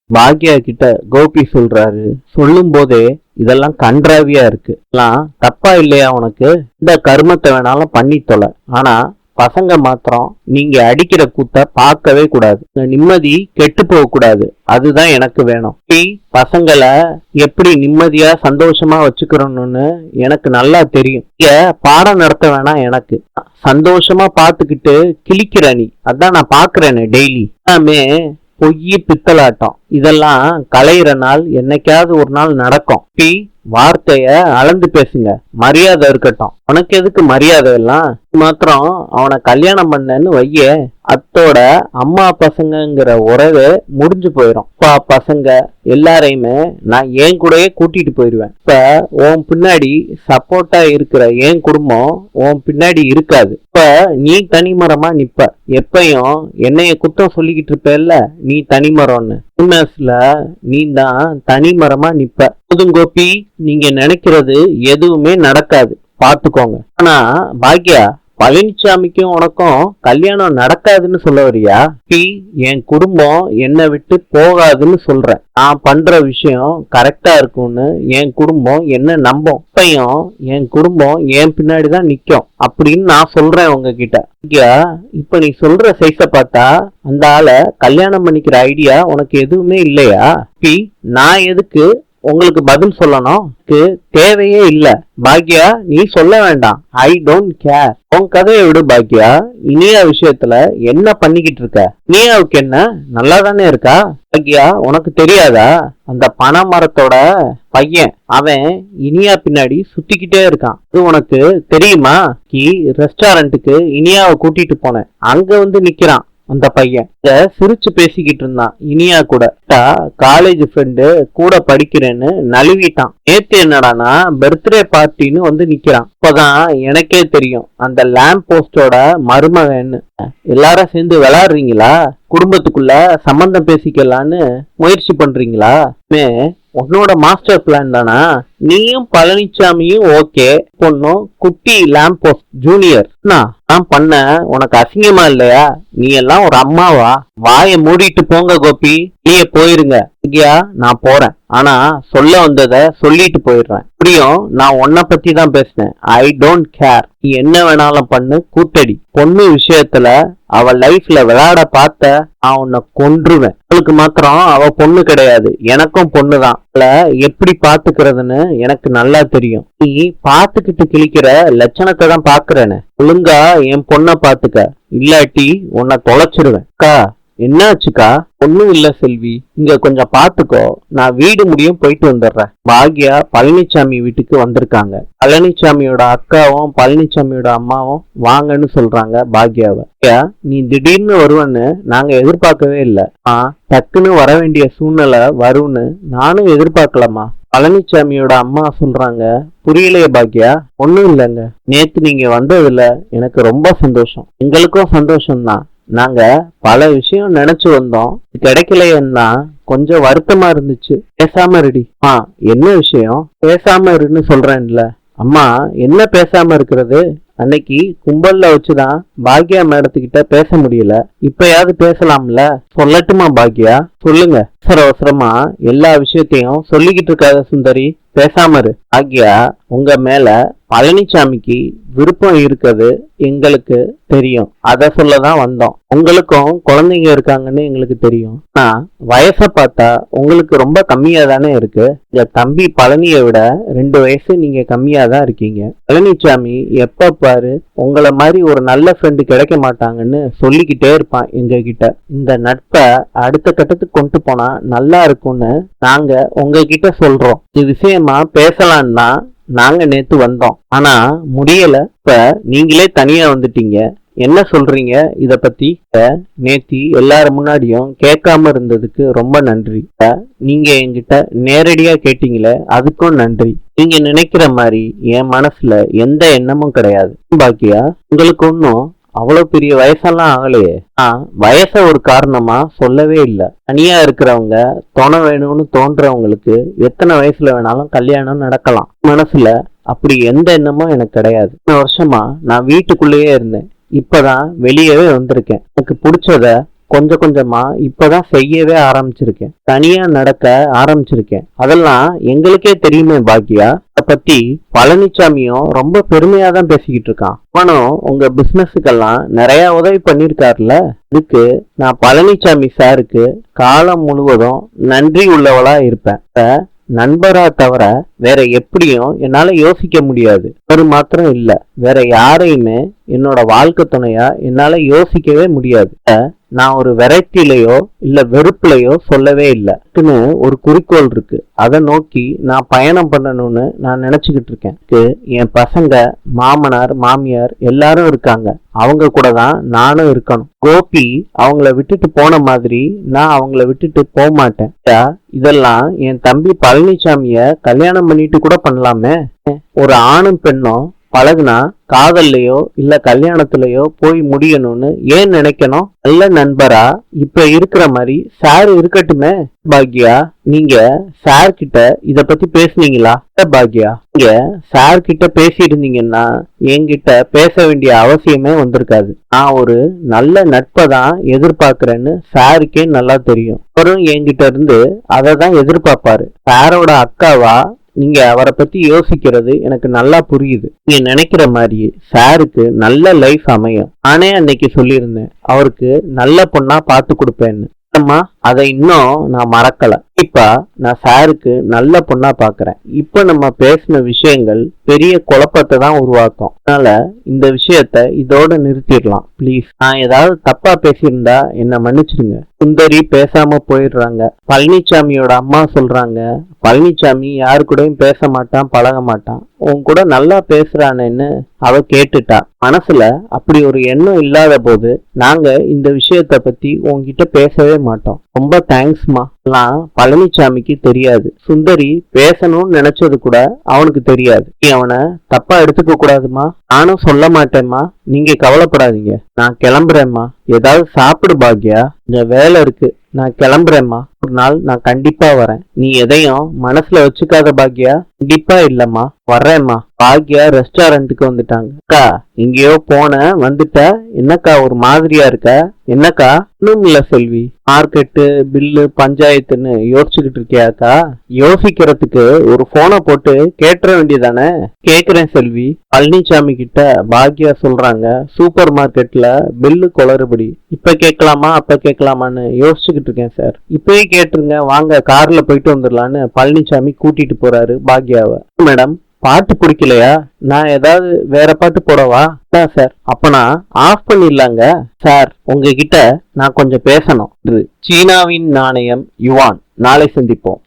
பாக்யா கிட்ட கோபி சொல்றாரு. சொல்லும் போதே இதெல்லாம் கன்றாவியா இருக்கு, எல்லாம் தப்பா இல்லையா உனக்கு? இந்த கர்மத்தை வேணாலும் பண்ணி தொலை, ஆனா பசங்க மாத்திரம் நீங்க அடிக்கிற கூத்த பார்க்கவே கூடாது, நிம்மதி கெட்டு போக கூடாது, அதுதான் எனக்கு வேணும். நீ பசங்களை எப்படி நிம்மதியா சந்தோஷமா வச்சுக்கிறோம்னு எனக்கு நல்லா தெரியும். இங்க பாடம் நடத்த வேணாம், எனக்கு சந்தோஷமா பாத்துக்கிட்டு கிழிக்கிற நீ, அதான் நான் பாக்குறேன்னு டெய்லி. எல்லாமே பொய் பித்தலாட்டம், இதெல்லாம் களையிற நாள் என்னைக்காவது ஒரு நாள் நடக்கும். வார்த்தைய அளந்து பேசுங்க, மரியாதை இருக்கட்டும். உனக்கு எதுக்கு மரியாதை எல்லாம்? மாத்திரம் அவனை கல்யாணம் பண்ணன்னு வைய, அத்தோட அம்மா பசங்கங்கிற உறவே முடிஞ்சு போயிடும். அப்பா பசங்க எல்லாரையுமே நான் என் கூடயே கூட்டிட்டு போயிடுவேன். இப்ப உன் பின்னாடி சப்போர்ட்டா இருக்கிற என் குடும்பம் உன் பின்னாடி இருக்காது. இப்ப நீ தனிமரமா நிப்ப, எப்பயும் என்னைய குத்தம் சொல்லிக்கிட்டு இருப்ப, நீ தனிமரம்னு. நீ தான் தனிமரமா நிப்ப. கோபி, நீங்க நினைக்கிறது எதுவுமே நடக்காது, பாத்துக்கோங்க. ஆனா பாக்யா, பழனிசாமிக்கும் உனக்கும் கல்யாணம் நடக்காதுன்னு சொல்ல வரியா? என் குடும்பம் என்னை விட்டு போகாதுன்னு சொல்றேன். நான் பண்ற விஷயம் கரெக்டா இருக்கும்னு என் குடும்பம் என்ன நம்பும். இப்பயும் என் குடும்பம் என் பின்னாடிதான் நிக்கும் அப்படின்னு நான் சொல்றேன் உங்ககிட்ட. இப்ப நீ சொல்ற சைஸ பார்த்தா அந்த ஆளை கல்யாணம் பண்ணிக்கிற ஐடியா உனக்கு எதுவுமே இல்லையா? நான் எதுக்கு உங்களுக்கு பதில் சொல்லணும்? தேவையே இல்ல பாக்யா, நீ சொல்ல வேண்டாம். I don't care. உன் கதையை விடு பாக்யா. இனியா விஷயத்துல என்ன பண்ணிக்கிட்டு இருக்க? இனியாவுக்கு என்ன, நல்லா தானே இருக்கா? பாக்யா, உனக்கு தெரியாதா? அந்த பனை மரத்தோட பையன் அவன் இனியா பின்னாடி சுத்திக்கிட்டே இருக்கான். இது உனக்கு தெரியுமா? ரெஸ்டாரண்ட்டுக்கு இனியாவை கூட்டிட்டு போனேன், அங்க வந்து நிக்கிறான் அந்த பையன். சிரிச்சு பேசிக்கிட்டு இருந்தான் இனியா கூட. காலேஜ் ஃப்ரெண்டு கூட படிக்கிறேன்னு நழுவிட்டான். நேத்து என்னடானா பர்த்டே பார்ட்டின்னு வந்து நிக்கிறான். இப்பதான் எனக்கே தெரியும் அந்த லேம்ப் போஸ்டோட மருமகன்னு. எல்லாரும் சேர்ந்து விளையாடுறீங்களா? குடும்பத்துக்குள்ள சம்பந்தம் பேசிக்கலான்னு முயற்சி பண்றீங்களா? உன்னோட மாஸ்டர் பிளான் தானா? நீயும் பழனிசாமியும் ஓகே, பொண்ணும் குட்டி லேம்ப் போஸ்ட் ஜூனியர் நான் பண்ண உனக்கு அசிங்கமா இல்லையா? நீ எல்லாம் ஒரு அம்மாவா? வாயை மூடிட்டு போங்க கோபி, நீயே போயிருங்க. நான் போறேன், ஆனா சொல்ல வந்ததை சொல்லிட்டு போயிடுறேன். இப்படியும் நான் உன்னை பத்தி தான் பேசினேன். I don't care. நீ என்ன வேணாலும் பண்ணு, கூத்தடி. பொண்ணு விஷயத்துல அவ லைஃப்ல விளையாட பார்த்த நான் உன்னை கொன்றுவேன். அவளுக்கு மாத்திரம் அவ பொண்ணு கிடையாது, எனக்கும் பொண்ணுதான். எப்படி பாத்துக்கிறதுன்னு எனக்கு நல்லா தெரியும். நீ பாத்துக்கிட்டு கிழிக்கிற லட்சணத்தை தான் பாக்குறேன்னு. ஒழுங்கா என் பொண்ணை பாத்துக்க, இல்லாட்டி உன்னை தொலைச்சிருவேன். என்னாச்சுக்கா? ஒண்ணும் இல்ல செல்வி, இங்க கொஞ்சம் பாத்துக்கோ, நான் வீடு முடியும் போயிட்டு வந்துடுறேன். பாக்யா பழனிசாமி வீட்டுக்கு வந்திருக்காங்க. பழனிசாமியோட அக்காவும் பழனிசாமியோட அம்மாவும் வாங்கன்னு சொல்றாங்க பாக்யாவை. நீ திடீர்னு வருவன்னு நாங்க எதிர்பார்க்கவே இல்ல. டக்குன்னு வர வேண்டிய சூழ்நிலை வரும்னு நானும் எதிர்பார்க்கலாமா? பழனிசாமியோட அம்மா சொல்றாங்க. புரியலையே பாக்யா? ஒண்ணும் இல்லைங்க, நேத்து நீங்க வந்ததுல எனக்கு ரொம்ப சந்தோஷம். எங்களுக்கும் சந்தோஷம்தான். நாங்க பல விஷயம் நினைச்சு வந்தோம், கிடைக்கலையா கொஞ்சம் வருத்தமா இருந்துச்சு. பேசாம இருடி. என்ன விஷயம்? பேசாம இருன்னு சொல்றேன்ல. அம்மா, என்ன பேசாம இருக்கிறது? அன்னைக்கு கும்பல்ல வச்சுதான் பாக்யா மேடத்துக்கிட்ட பேச முடியல, இப்பயாவது பேசலாம்ல. சொல்லட்டுமா பாக்யா? சொல்லுங்க. அவசரமா எல்லா விஷயத்தையும் சொல்லிக்கிட்டு இருக்காத சுந்தரி, பேசாம இரு. பாக்யா, உங்க மேல பழனிசாமிக்கு விருப்பம் இருக்குது எங்களுக்கு தெரியும், அத சொல்லதான் வந்தோம். உங்களுக்கும் குழந்தைங்க இருக்காங்கன்னு எங்களுக்கு தெரியும். வயசை பார்த்தா உங்களுக்கு ரொம்ப கம்மியா தானே இருக்கு. இந்த தம்பி பழனியை விட 2 வயசு நீங்க கம்மியா தான் இருக்கீங்க. பழனிசாமி எப்ப பாரு உங்களை மாதிரி ஒரு நல்ல ஃப்ரெண்டு கிடைக்க மாட்டாங்கன்னு சொல்லிக்கிட்டே இருப்பான் எங்க கிட்ட. இந்த நட்பை அடுத்த கட்டத்துக்கு கொண்டு போனா நல்லா இருக்கும்னு நாங்க உங்ககிட்ட சொல்றோம். இது விஷயமா பேசலான்னா நாங்க நேத்து வந்தோம், ஆனா முடியல. இப்ப நீங்களே தனியா வந்துட்டீங்க, என்ன சொல்றீங்க இத பத்தி? நேத்தி எல்லாரும் முன்னாடியும் கேட்காம இருந்ததுக்கு ரொம்ப நன்றி. நீங்க என்கிட்ட நேரடியா கேட்டீங்களே, அதுக்கும் நன்றி. நீங்க நினைக்கிற மாதிரி என் மனசுல எந்த எண்ணமும் கிடையாது பாக்கியா. உங்களுக்கு ஒன்னும் அவ்வளவு பெரிய வயசெல்லாம் ஆகலையே. வயச ஒரு காரணமா சொல்லவே இல்லை. தனியா இருக்கிறவங்க துணை வேணும்னு தோன்றவங்களுக்கு எத்தனை வயசுல வேணாலும் கல்யாணம் நடக்கலாம். மனசுல அப்படி எந்த எண்ணமும் எனக்கு கிடையாது. 1 வருஷமா நான் வீட்டுக்குள்ளேயே இருந்தேன், இப்பதான் வெளியவே வந்திருக்கேன். எனக்கு பிடிச்சத கொஞ்சம் கொஞ்சமா இப்பதான் செய்யவே ஆரம்பிச்சிருக்கேன். தனியா நடக்க ஆரம்பிச்சிருக்கேன். அதெல்லாம் எங்களுக்கே தெரியுமே பாக்யா. அத பத்தி பழனிசாமியும் ரொம்ப பெருமையா தான் பேசிக்கிட்டு இருக்கான். அவனும் உங்க பிசினஸுக்கெல்லாம் நிறைய உதவி பண்ணிருக்காருல. இதுக்கு நான் பழனிசாமி சாருக்கு காலம் முழுவதும் நன்றி உள்ளவளா இருப்பேன். நண்பரா தவிர வேற எப்படியும் என்னால யோசிக்க முடியாது. ஒரு மாத்திரம் இல்ல, வேற யாரையுமே என்னோட வாழ்க்கை துணையா என்னால யோசிக்கவே முடியாது. நான் ஒரு வெரைட்டிலையோ இல்ல வெறுப்புலையோ சொல்லவே இல்லை. ஒரு குறிக்கோள் இருக்கு, அதை நோக்கி நான் பயணம் பண்ணணும்னு நான் நினைச்சுக்கிட்டு இருக்கேன். என் பசங்க, மாமனார், மாமியார் எல்லாரும் இருக்காங்க. அவங்க கூட தான் நானும் இருக்கணும். கோபி அவங்கள விட்டுட்டு போன மாதிரி நான் அவங்கள விட்டுட்டு போக மாட்டேன். இதெல்லாம் என் தம்பி பழனிசாமிய கல்யாணம் பண்ணிட்டு கூட பண்ணலாமே. ஒரு ஆணும் பெண்ணும் பழகுனா காதல்லையோ இல்ல கல்யாணத்திலயோ போய் முடியணும்னு ஏன் நினைக்கணும்? நல்ல நண்பரா இப்ப இருக்கிற மாதிரி சார் இருக்கட்டுமே. பாக்யா, நீங்க சார் கிட்ட இத பத்தி பேசுனீங்களா? பாக்யா, நீங்க சார் கிட்ட பேசியிருந்தீங்கன்னா என்கிட்ட பேச வேண்டிய அவசியமே வந்திருக்காது. நான் ஒரு நல்ல நட்பை தான் எதிர்பார்க்கிறேன்னு சாருக்கே நல்லா தெரியும். அவரும் என்கிட்ட இருந்து அதை தான் எதிர்பார்ப்பாரு. சாரோட அக்காவா நீங்க அவரை பத்தி யோசிக்கிறது எனக்கு நல்லா புரியுது. நீங்க நினைக்கிற மாதிரி சாருக்கு நல்ல லைஃப் அமையும். நானே அன்னைக்கு சொல்லியிருந்தேன் அவருக்கு நல்ல பொண்ணா பார்த்து கொடுப்பேன்னு. அதை இன்னும் நான் மறக்கல. இப்ப நான் சாருக்கு நல்ல பொண்ணா பாக்குறேன். இப்ப நம்ம பேசின விஷயங்கள் பெரிய குழப்பத்தை தான் உருவாக்கும். அதனால இந்த விஷயத்த இதோட நிறுத்திடலாம் ப்ளீஸ். நான் ஏதாவது தப்பா பேசியிருந்தா என்ன மன்னிச்சிடுங்க. சுந்தரி பேசாம போயிடுறாங்க. பழனிசாமியோட அம்மா சொல்றாங்க, பழனிசாமி யாரு கூடயும் பேச மாட்டான், பழக மாட்டான். உன் கூட நல்லா பேசுறானேன்னு அவ கேட்டுட்டா. மனசுல அப்படி ஒரு எண்ணம் இல்லாத போது நாங்க இந்த விஷயத்த பத்தி உன்கிட்ட பேசவே மாட்டோம். ரொம்ப தேங்க்ஸ்மா. பழனிசாமிக்கு தெரியாது. சுந்தரி பேசணும்னு நினைச்சது கூட அவனுக்கு தெரியாது. நீ அவனை தப்பா எடுத்துக்க கூடாதுமா. நானும் சொல்ல மாட்டேம்மா, நீங்க கவலைப்படாதீங்க. நான் கிளம்புறேம்மா. ஏதாவது சாப்பிடு பாக்யா, கொஞ்சம் வேலை இருக்கு. நான் கிளம்புறேம்மா. ஒரு நாள் நான் கண்டிப்பா வரேன். நீ எதையும் மனசுல வச்சுக்காத பாக்யா. கண்டிப்பா இல்லம்மா, வர்றேம்மா. பாக்யா ரெஸ்டாரண்ட்டுக்கு வந்துட்டாங்க. அக்கா, எங்கேயோ போன வந்துட்ட, என்னக்கா ஒரு மாதிரியா இருக்க? என்னக்கா? இன்னும் இல்ல செல்வி, மார்க்கெட்டு, பில்லு, பஞ்சாயத்துன்னு யோசிச்சுக்கிட்டு இருக்கியாக்கா? யோசிக்கிறதுக்கு ஒரு போனை போட்டு கேட்டுற வேண்டியதானே? கேக்குறேன் செல்வி. பழனிசாமி கிட்ட பாக்யா சொல்றாங்க சூப்பர் மார்க்கெட்ல பில்லு குளறுபடி. இப்ப கேட்கலாமா அப்ப கேட்கலாமான்னு யோசிச்சுக்கிட்டு இருக்கேன் சார். இப்பயே கேட்டுருங்க, வாங்க கார்ல போயிட்டு வந்துடலான்னு பழனிசாமி கூட்டிட்டு போறாரு பாக்யாவை. மேடம், பாட்டு பிடிக்கலையா? நான் ஏதாவது வேற பாட்டு போடவா? சார், அப்ப நான் ஆஃப் பண்ணிடலாங்க. சார், உங்ககிட்ட நான் கொஞ்சம் பேசணும். சீனாவின் நாணயம் யுவான். நாளை சந்திப்போம்.